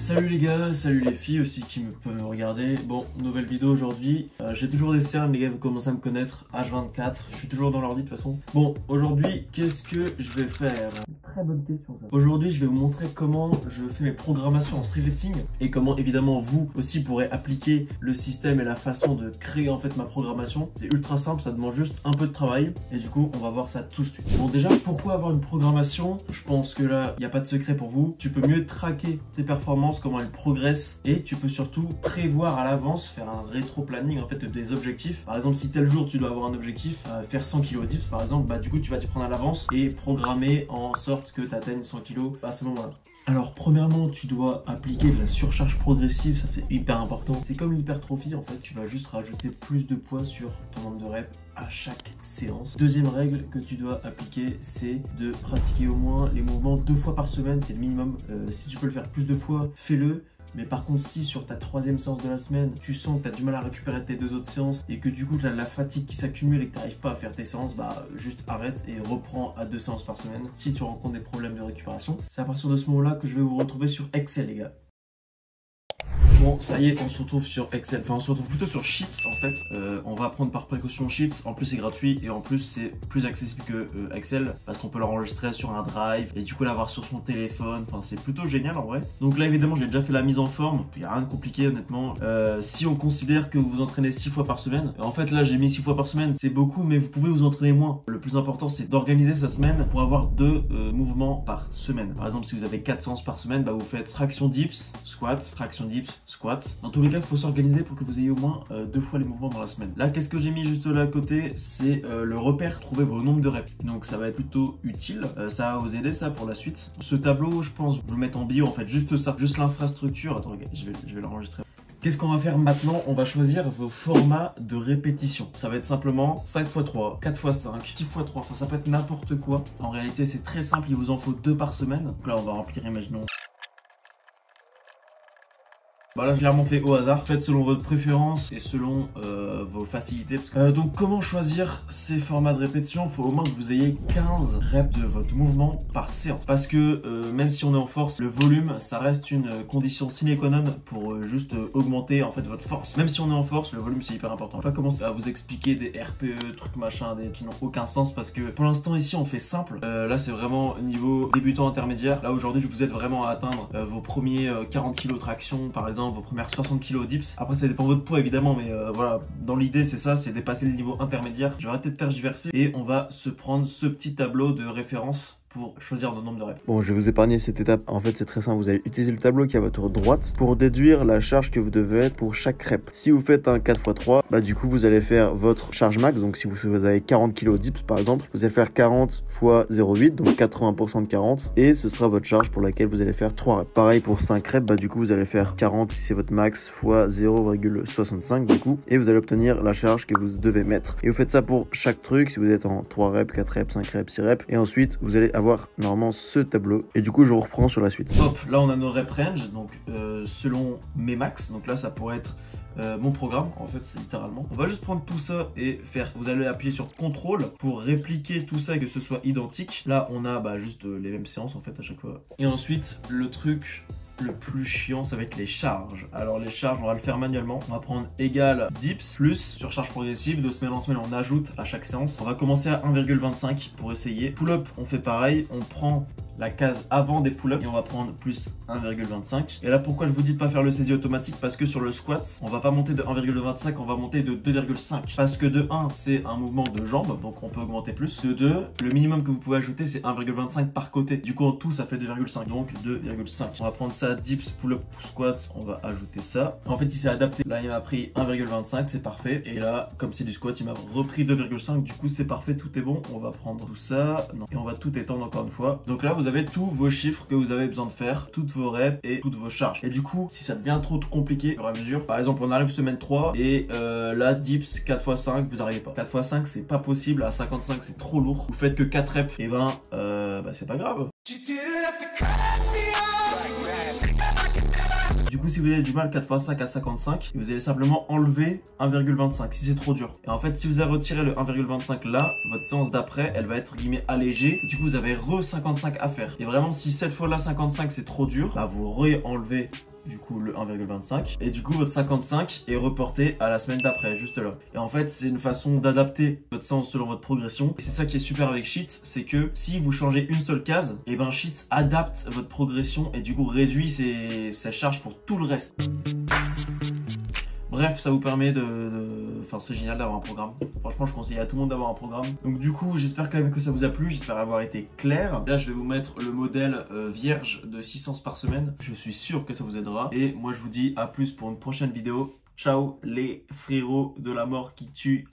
Salut les gars, salut les filles aussi qui me peuvent me regarder. Bon, nouvelle vidéo aujourd'hui. J'ai toujours des cernes, les gars, vous commencez à me connaître. H24, je suis toujours dans l'ordi de toute façon. Bon, aujourd'hui, qu'est-ce que je vais faire? Très bonne question ça. Aujourd'hui, je vais vous montrer comment je fais mes programmations en streetlifting et comment évidemment vous aussi pourrez appliquer le système et la façon de créer en fait ma programmation. C'est ultra simple, ça demande juste un peu de travail et du coup, on va voir ça tout de suite. Bon, déjà, pourquoi avoir une programmation? Je pense que là, il n'y a pas de secret pour vous. Tu peux mieux traquer tes performances, comment elles progressent, et tu peux surtout prévoir à l'avance, faire un rétro-planning en fait des objectifs. Par exemple, si tel jour tu dois avoir un objectif, faire 100 kg dips par exemple, bah du coup tu vas t'y prendre à l'avance et programmer en sorte que tu atteignes 100 kg à ce moment-là. Alors premièrement, tu dois appliquer de la surcharge progressive, ça c'est hyper important. C'est comme l'hypertrophie en fait, tu vas juste rajouter plus de poids sur ton nombre de reps à chaque séance. Deuxième règle que tu dois appliquer, c'est de pratiquer au moins les mouvements 2 fois par semaine, c'est le minimum. Si tu peux le faire plus de fois, fais-le. Mais par contre, si sur ta 3e séance de la semaine, tu sens que tu as du mal à récupérer tes 2 autres séances et que du coup tu as de la fatigue qui s'accumule et que tu n'arrives pas à faire tes séances, bah juste arrête et reprends à 2 séances par semaine si tu rencontres des problèmes de récupération. C'est à partir de ce moment-là que je vais vous retrouver sur Excel, les gars. Bon, ça y est, on se retrouve sur Excel, enfin on se retrouve plutôt sur Sheets en fait. On va apprendre par précaution Sheets, en plus c'est gratuit et en plus c'est plus accessible que Excel parce qu'on peut l'enregistrer sur un drive et du coup l'avoir sur son téléphone, enfin c'est plutôt génial en vrai. Donc là évidemment j'ai déjà fait la mise en forme, il n'y a rien de compliqué honnêtement. Si on considère que vous vous entraînez 6 fois par semaine, en fait là j'ai mis 6 fois par semaine, c'est beaucoup mais vous pouvez vous entraîner moins. Le plus important c'est d'organiser sa semaine pour avoir 2 mouvements par semaine. Par exemple si vous avez 4 séances par semaine, bah vous faites traction dips, squat, traction dips, squat. Dans tous les cas, il faut s'organiser pour que vous ayez au moins 2 fois les mouvements dans la semaine. Là, qu'est-ce que j'ai mis juste là à côté? C'est le repère, trouver vos nombres de reps. Donc ça va être plutôt utile. Ça va vous aider ça pour la suite. Ce tableau, je pense, vous le mettre en bio en fait, juste ça, juste l'infrastructure. Attends, regarde, je vais l'enregistrer. Qu'est-ce qu'on va faire maintenant? On va choisir vos formats de répétition. Ça va être simplement 5 x 3, 4 x 5, 6 x 3, enfin ça peut être n'importe quoi. En réalité, c'est très simple, il vous en faut 2 par semaine. Donc là, on va remplir, imaginons. Bah là, je l'ai clairement fait au hasard. Faites selon votre préférence et selon vos facilités. Donc, comment choisir ces formats de répétition? Il faut au moins que vous ayez 15 reps de votre mouvement par séance. Parce que même si on est en force, le volume, ça reste une condition sine qua non pour juste augmenter en fait votre force. Même si on est en force, le volume c'est hyper important. Je vais pas commencer à vous expliquer des RPE, trucs machin, qui n'ont aucun sens parce que pour l'instant ici on fait simple. Là c'est vraiment niveau débutant intermédiaire. Là aujourd'hui je vous aide vraiment à atteindre vos premiers 40 kg traction par exemple, vos premières 60 kg dips. Après ça dépend de votre poids évidemment, mais voilà, dans l'idée c'est ça, c'est dépasser le niveau intermédiaire. Je vais arrêter de tergiverser et on va se prendre ce petit tableau de référence pour choisir nos nombres de reps. Bon, je vais vous épargner cette étape. En fait, c'est très simple. Vous allez utiliser le tableau qui est à votre droite pour déduire la charge que vous devez être pour chaque rep. Si vous faites un 4 x 3, bah du coup, vous allez faire votre charge max. Donc, si vous avez 40 kg dips, par exemple, vous allez faire 40 x 0,8, donc 80% de 40. Et ce sera votre charge pour laquelle vous allez faire 3 reps. Pareil pour 5 reps, bah du coup, vous allez faire 40 si c'est votre max fois 0,65 du coup. Et vous allez obtenir la charge que vous devez mettre. Et vous faites ça pour chaque truc. Si vous êtes en 3 reps, 4 reps, 5 reps, 6 reps. Et ensuite, vous allez avoir normalement ce tableau et du coup je vous reprends sur la suite. Hop, là on a nos rep range, donc selon mes max, donc là ça pourrait être mon programme en fait, c'est littéralement. On va juste prendre tout ça et faire, vous allez appuyer sur contrôle pour répliquer tout ça et que ce soit identique. Là on a juste les mêmes séances en fait à chaque fois. Et ensuite le truc le plus chiant, ça va être les charges. Alors les charges, on va le faire manuellement. On va prendre égal dips plus surcharge progressive. De semaine en semaine, on ajoute à chaque séance. On va commencer à 1,25 pour essayer. Pull-up, on fait pareil. On prend la case avant des pull-ups et on va prendre plus 1,25. Et là, pourquoi je vous dis de pas faire le saisie automatique? Parce que sur le squat, on va pas monter de 1,25, on va monter de 2,5. Parce que de 1, c'est un mouvement de jambe, donc on peut augmenter plus. De 2, le minimum que vous pouvez ajouter, c'est 1,25 par côté. Du coup, en tout, ça fait 2,5. Donc 2,5. On va prendre ça, dips, pull-up, squat, on va ajouter ça. En fait, il s'est adapté. Là, il m'a pris 1,25, c'est parfait. Et là, comme c'est du squat, il m'a repris 2,5. Du coup, c'est parfait, tout est bon. On va prendre tout ça. Non. Et on va tout étendre encore une fois. Donc là, vous avez tous vos chiffres que vous avez besoin de faire, toutes vos reps et toutes vos charges. Et du coup, si ça devient trop compliqué au fur et à mesure, par exemple, on arrive semaine 3 et là, dips 4 x 5, vous n'arrivez pas. 4 x 5, c'est pas possible. À 55, c'est trop lourd. Vous faites que 4 reps, et c'est pas grave. Du coup, si vous avez du mal 4 x 5 à 55, vous allez simplement enlever 1,25 si c'est trop dur. Et en fait, si vous avez retiré le 1,25 là, votre séance d'après, elle va être guillemets allégée. Du coup, vous avez re 55 à faire. Et vraiment, si cette fois là 55 c'est trop dur, bah vous re-enlevez du coup le 1,25 et du coup votre 55 est reporté à la semaine d'après, juste là. Et en fait c'est une façon d'adapter votre séance selon votre progression et c'est ça qui est super avec Sheets, c'est que si vous changez une seule case, et ben Sheets adapte votre progression et du coup réduit sa charge pour tout le reste. Bref, ça vous permet Enfin, c'est génial d'avoir un programme. Franchement, je conseille à tout le monde d'avoir un programme. Donc du coup, j'espère quand même que ça vous a plu. J'espère avoir été clair. Là, je vais vous mettre le modèle vierge de 6 séances par semaine. Je suis sûr que ça vous aidera. Et moi, je vous dis à plus pour une prochaine vidéo. Ciao les frérots de la mort qui tue.